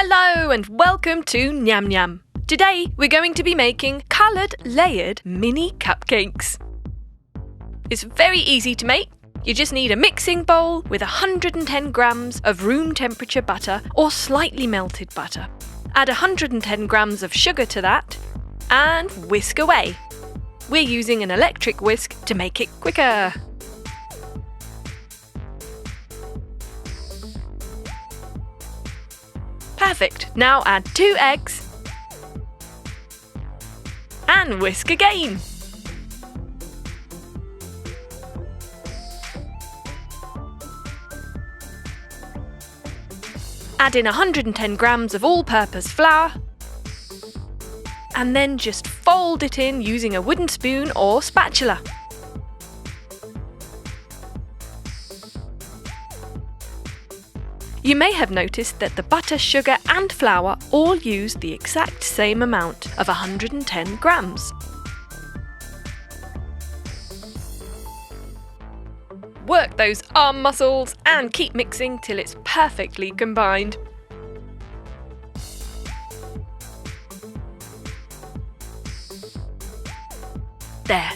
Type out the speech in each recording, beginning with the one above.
Hello and welcome to Nyam Nyam. Today we're going to be making coloured layered mini cupcakes. It's very easy to make. You just need a mixing bowl with 110 grams of room temperature butter or slightly melted butter. Add 110 grams of sugar to that and whisk away. We're using an electric whisk to make it quicker. Perfect. Now add 2 eggs and whisk again. Add in 110 grams of all-purpose flour and then just fold it in using a wooden spoon or spatula. You may have noticed that the butter, sugar and flour all use the exact same amount of 110 grams. Work those arm muscles and keep mixing till it's perfectly combined. There.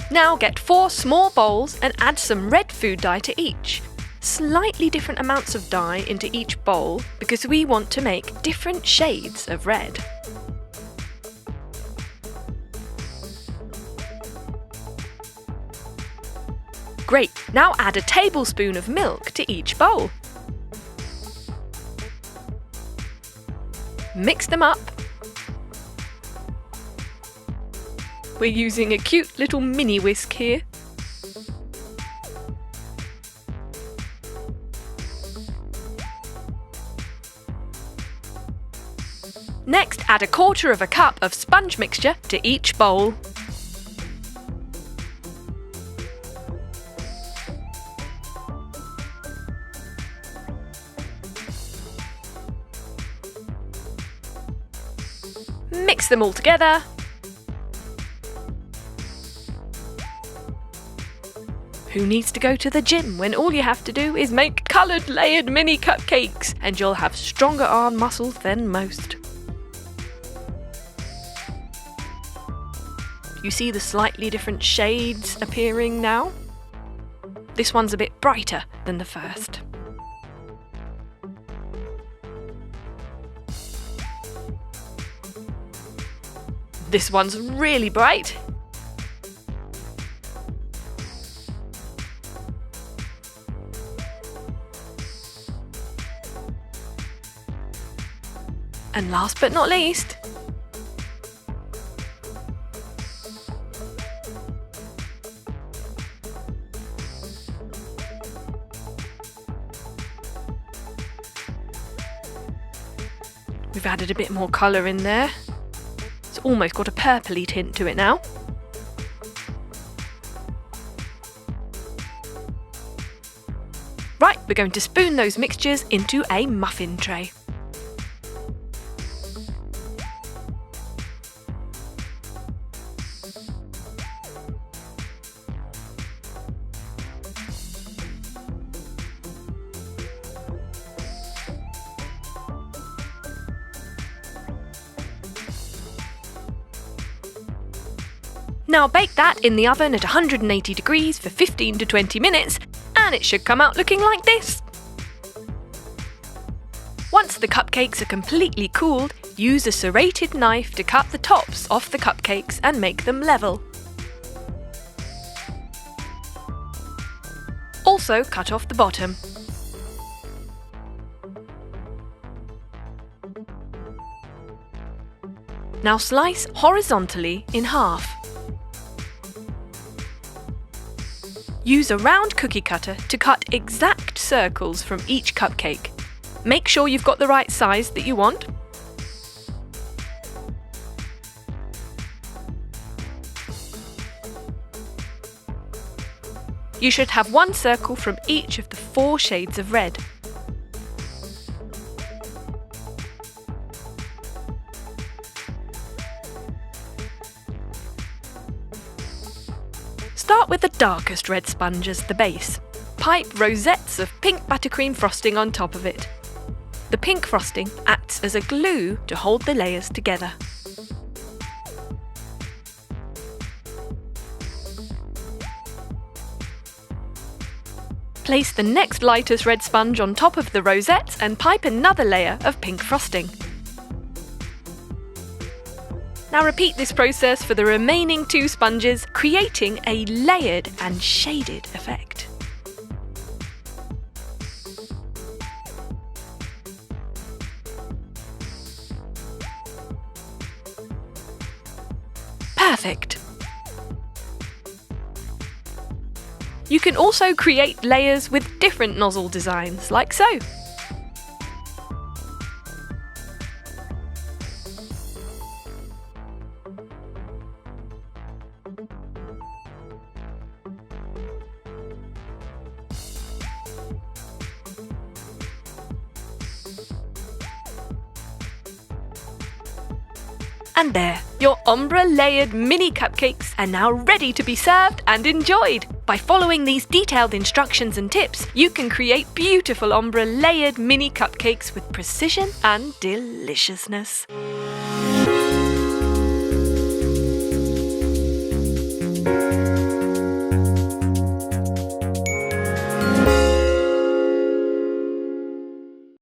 Now get 4 small bowls and add some red food dye to each. Slightly different amounts of dye into each bowl because we want to make different shades of red. Great, now add a tablespoon of milk to each bowl. Mix them up. We're using a cute little mini whisk here. Next, add 1/4 cup of sponge mixture to each bowl. Mix them all together. Who needs to go to the gym when all you have to do is make coloured layered mini cupcakes and you'll have stronger arm muscles than most. You see the slightly different shades appearing now? This one's a bit brighter than the first. This one's really bright. And last but not least, we've added a bit more colour in there. It's almost got a purpley tint to it now. Right, we're going to spoon those mixtures into a muffin tray. Now bake that in the oven at 180 degrees for 15 to 20 minutes and it should come out looking like this. Once the cupcakes are completely cooled, use a serrated knife to cut the tops off the cupcakes and make them level. Also cut off the bottom. Now slice horizontally in half. Use a round cookie cutter to cut exact circles from each cupcake. Make sure you've got the right size that you want. You should have 1 circle from each of the 4 shades of red. Start with the darkest red sponge as the base. pipe rosettes of pink buttercream frosting on top of it. The pink frosting acts as a glue to hold the layers together. Place the next lightest red sponge on top of the rosettes and pipe another layer of pink frosting. Now repeat this process for the remaining 2 sponges, creating a layered and shaded effect. Perfect! You can also create layers with different nozzle designs, like so. And there, your ombre layered mini cupcakes are now ready to be served and enjoyed. By following these detailed instructions and tips, you can create beautiful ombre layered mini cupcakes with precision and deliciousness.